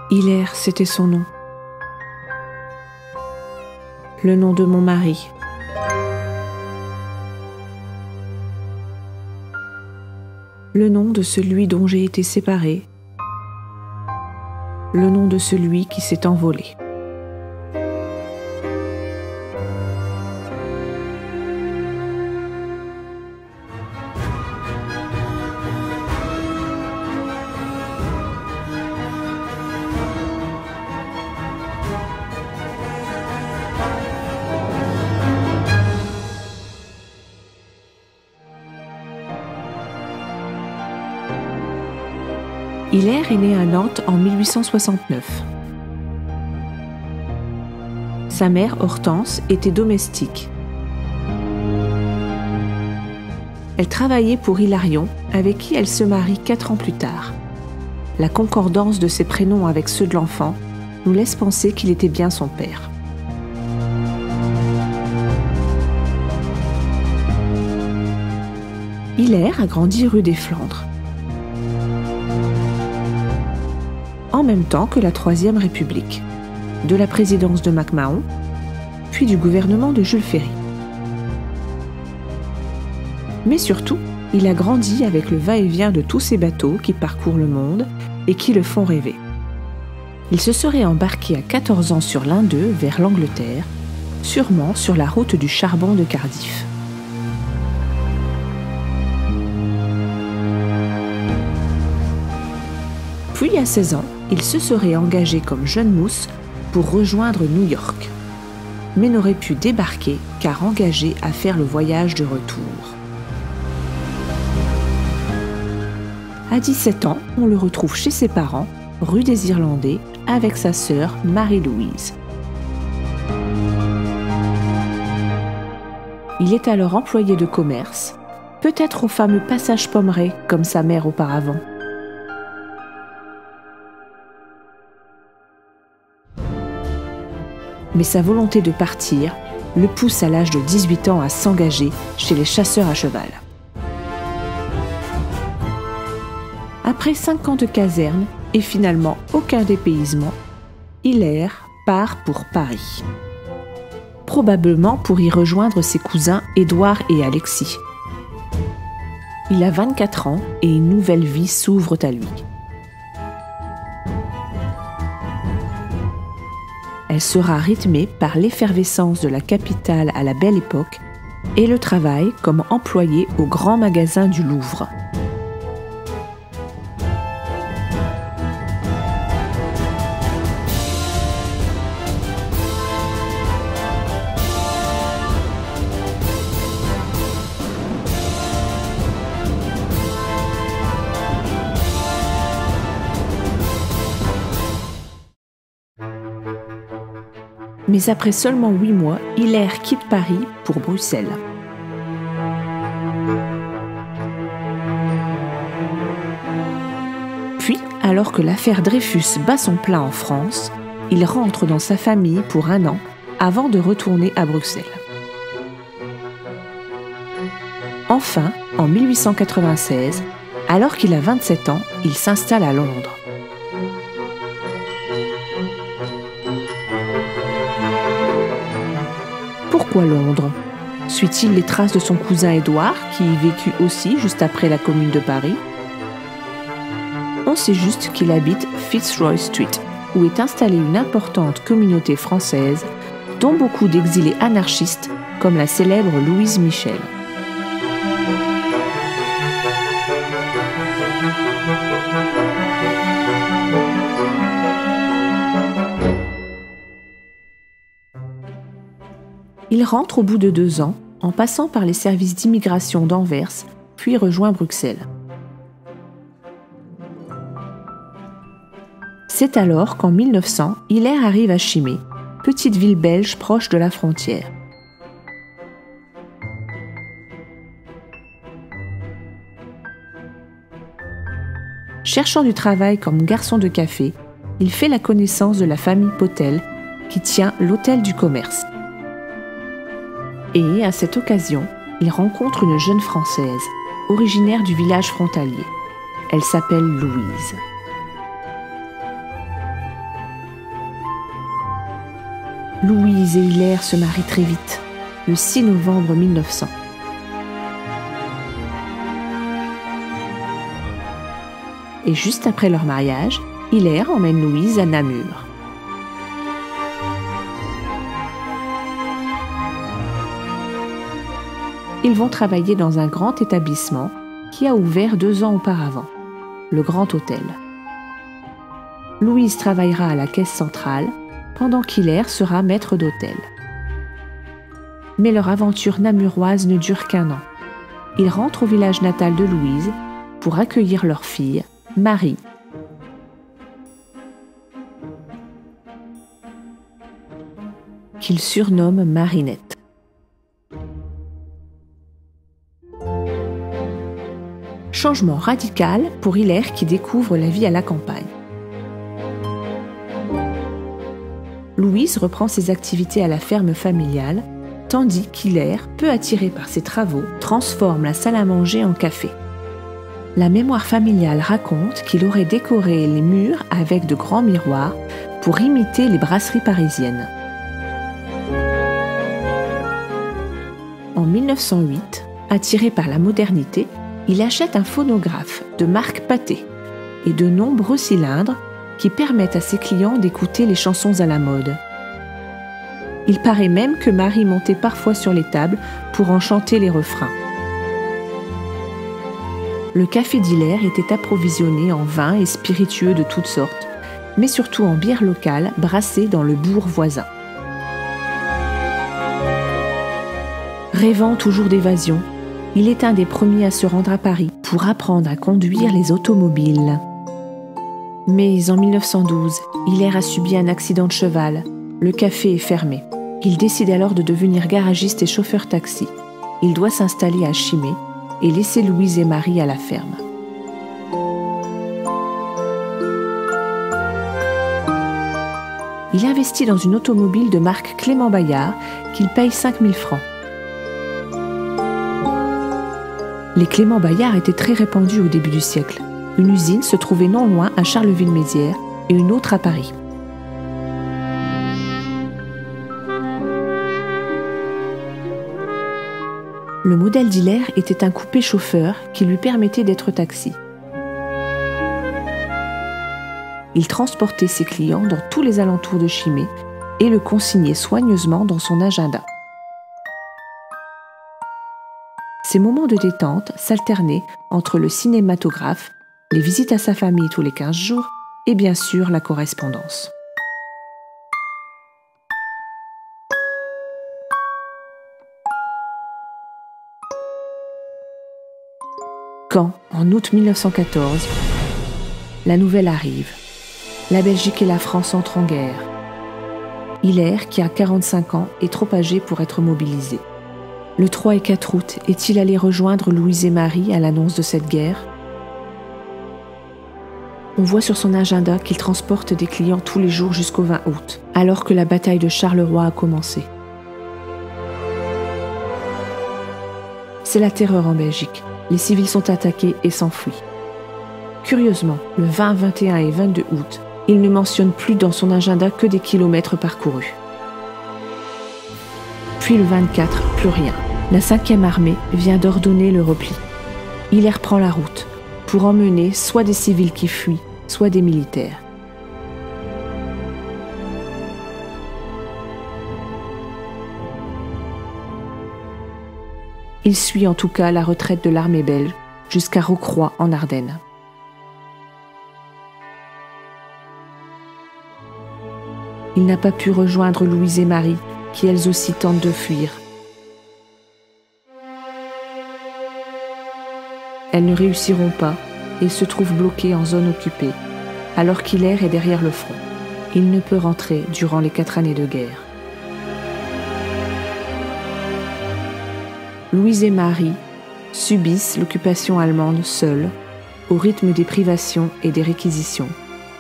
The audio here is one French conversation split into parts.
Hilaire, c'était son nom. Le nom de mon mari. Le nom de celui dont j'ai été séparée. Le nom de celui qui s'est envolé. Hilaire est né à Nantes en 1869. Sa mère, Hortense, était domestique. Elle travaillait pour Hilarion, avec qui elle se marie 4 ans plus tard. La concordance de ses prénoms avec ceux de l'enfant nous laisse penser qu'il était bien son père. Hilaire a grandi rue des Flandres, en même temps que la Troisième République, de la présidence de MacMahon, puis du gouvernement de Jules Ferry. Mais surtout, il a grandi avec le va-et-vient de tous ces bateaux qui parcourent le monde et qui le font rêver. Il se serait embarqué à 14 ans sur l'un d'eux vers l'Angleterre, sûrement sur la route du charbon de Cardiff. Puis à 16 ans, il se serait engagé comme jeune mousse pour rejoindre New York, mais n'aurait pu débarquer car engagé à faire le voyage de retour. À 17 ans, on le retrouve chez ses parents, rue des Irlandais, avec sa sœur Marie-Louise. Il est alors employé de commerce, peut-être au fameux passage Pommeray comme sa mère auparavant. Mais sa volonté de partir le pousse à l'âge de 18 ans à s'engager chez les chasseurs à cheval. Après 5 ans de caserne et finalement aucun dépaysement, Hilaire part pour Paris. Probablement pour y rejoindre ses cousins Édouard et Alexis. Il a 24 ans et une nouvelle vie s'ouvre à lui. Elle sera rythmée par l'effervescence de la capitale à la Belle Époque et le travail comme employé au grand magasin du Louvre. Mais après seulement 8 mois, Hilaire quitte Paris pour Bruxelles. Puis, alors que l'affaire Dreyfus bat son plein en France, il rentre dans sa famille pour 1 an avant de retourner à Bruxelles. Enfin, en 1896, alors qu'il a 27 ans, il s'installe à Londres. Pourquoi Londres? Suit-il les traces de son cousin Édouard, qui y vécut aussi juste après la Commune de Paris? On sait juste qu'il habite Fitzroy Street, où est installée une importante communauté française, dont beaucoup d'exilés anarchistes, comme la célèbre Louise Michel. Il rentre au bout de 2 ans, en passant par les services d'immigration d'Anvers, puis rejoint Bruxelles. C'est alors qu'en 1900, Hilaire arrive à Chimay, petite ville belge proche de la frontière. Cherchant du travail comme garçon de café, il fait la connaissance de la famille Potel, qui tient l'hôtel du commerce. Et, à cette occasion, il rencontre une jeune Française, originaire du village frontalier. Elle s'appelle Louise. Louise et Hilaire se marient très vite, le 6 novembre 1900. Et juste après leur mariage, Hilaire emmène Louise à Namur. Ils vont travailler dans un grand établissement qui a ouvert 2 ans auparavant, le Grand Hôtel. Louise travaillera à la caisse centrale, pendant qu'Hilaire sera maître d'hôtel. Mais leur aventure namuroise ne dure qu'1 an. Ils rentrent au village natal de Louise pour accueillir leur fille, Marie. Qu'ils surnomment Marinette. Changement radical pour Hilaire qui découvre la vie à la campagne. Louise reprend ses activités à la ferme familiale, tandis qu'Hilaire, peu attiré par ses travaux, transforme la salle à manger en café. La mémoire familiale raconte qu'il aurait décoré les murs avec de grands miroirs pour imiter les brasseries parisiennes. En 1908, attiré par la modernité, il achète un phonographe de marque Pathé et de nombreux cylindres qui permettent à ses clients d'écouter les chansons à la mode. Il paraît même que Marie montait parfois sur les tables pour en chanter les refrains. Le café d'Hilaire était approvisionné en vins et spiritueux de toutes sortes, mais surtout en bière locale brassée dans le bourg voisin. Rêvant toujours d'évasion, il est un des premiers à se rendre à Paris pour apprendre à conduire les automobiles. Mais en 1912, Hilaire a subi un accident de cheval. Le café est fermé. Il décide alors de devenir garagiste et chauffeur taxi. Il doit s'installer à Chimay et laisser Louise et Marie à la ferme. Il investit dans une automobile de marque Clément Bayard qu'il paye 5 000 francs. Les Clément Bayard étaient très répandus au début du siècle. Une usine se trouvait non loin à Charleville-Mézières et une autre à Paris. Le modèle d'Hilaire était un coupé chauffeur qui lui permettait d'être taxi. Il transportait ses clients dans tous les alentours de Chimay et le consignait soigneusement dans son agenda. Ces moments de détente s'alternaient entre le cinématographe, les visites à sa famille tous les 15 jours et bien sûr la correspondance. Quand, en août 1914, la nouvelle arrive. La Belgique et la France entrent en guerre. Hilaire, qui a 45 ans, est trop âgé pour être mobilisé. Le 3 et 4 août, est-il allé rejoindre Louise et Marie à l'annonce de cette guerre? On voit sur son agenda qu'il transporte des clients tous les jours jusqu'au 20 août, alors que la bataille de Charleroi a commencé. C'est la terreur en Belgique. Les civils sont attaqués et s'enfuient. Curieusement, le 20, 21 et 22 août, il ne mentionne plus dans son agenda que des kilomètres parcourus. Puis le 24, plus rien. La 5e armée vient d'ordonner le repli. Hilaire prend la route pour emmener soit des civils qui fuient, soit des militaires. Il suit en tout cas la retraite de l'armée belge jusqu'à Rocroi en Ardennes. Il n'a pas pu rejoindre Louise et Marie, qui elles aussi tentent de fuir. Elles ne réussiront pas et se trouvent bloquées en zone occupée, alors qu'Hilaire est derrière le front. Il ne peut rentrer durant les 4 années de guerre. Louise et Marie subissent l'occupation allemande seules, au rythme des privations et des réquisitions,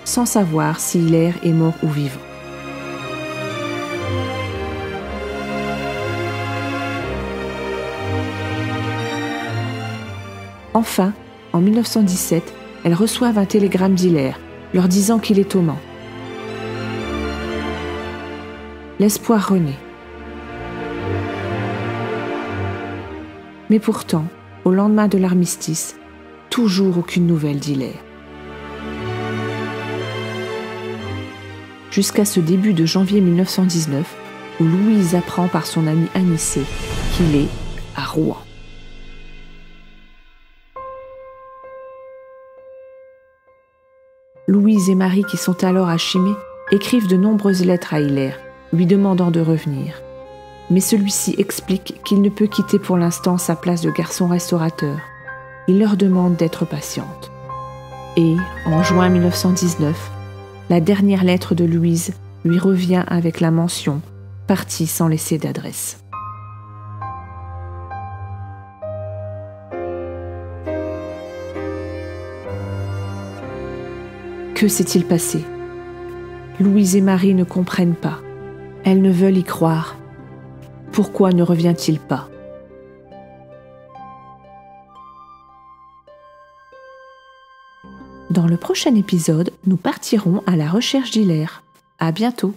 sans savoir si Hilaire est mort ou vivant. Enfin, en 1917, elles reçoivent un télégramme d'Hilaire, leur disant qu'il est au Mans. l'espoir renaît. Mais pourtant, au lendemain de l'armistice, toujours aucune nouvelle d'Hilaire. Jusqu'à ce début de janvier 1919, où Louise apprend par son ami Anicet qu'il est à Rouen. Louise et Marie, qui sont alors à Chimay, écrivent de nombreuses lettres à Hilaire, lui demandant de revenir. Mais celui-ci explique qu'il ne peut quitter pour l'instant sa place de garçon restaurateur. Il leur demande d'être patiente. Et, en juin 1919, la dernière lettre de Louise lui revient avec la mention « Partie sans laisser d'adresse ». Que s'est-il passé? Louise et Marie ne comprennent pas. Elles ne veulent y croire. Pourquoi ne revient-il pas? Dans le prochain épisode, nous partirons à la recherche d'Hilaire. À bientôt!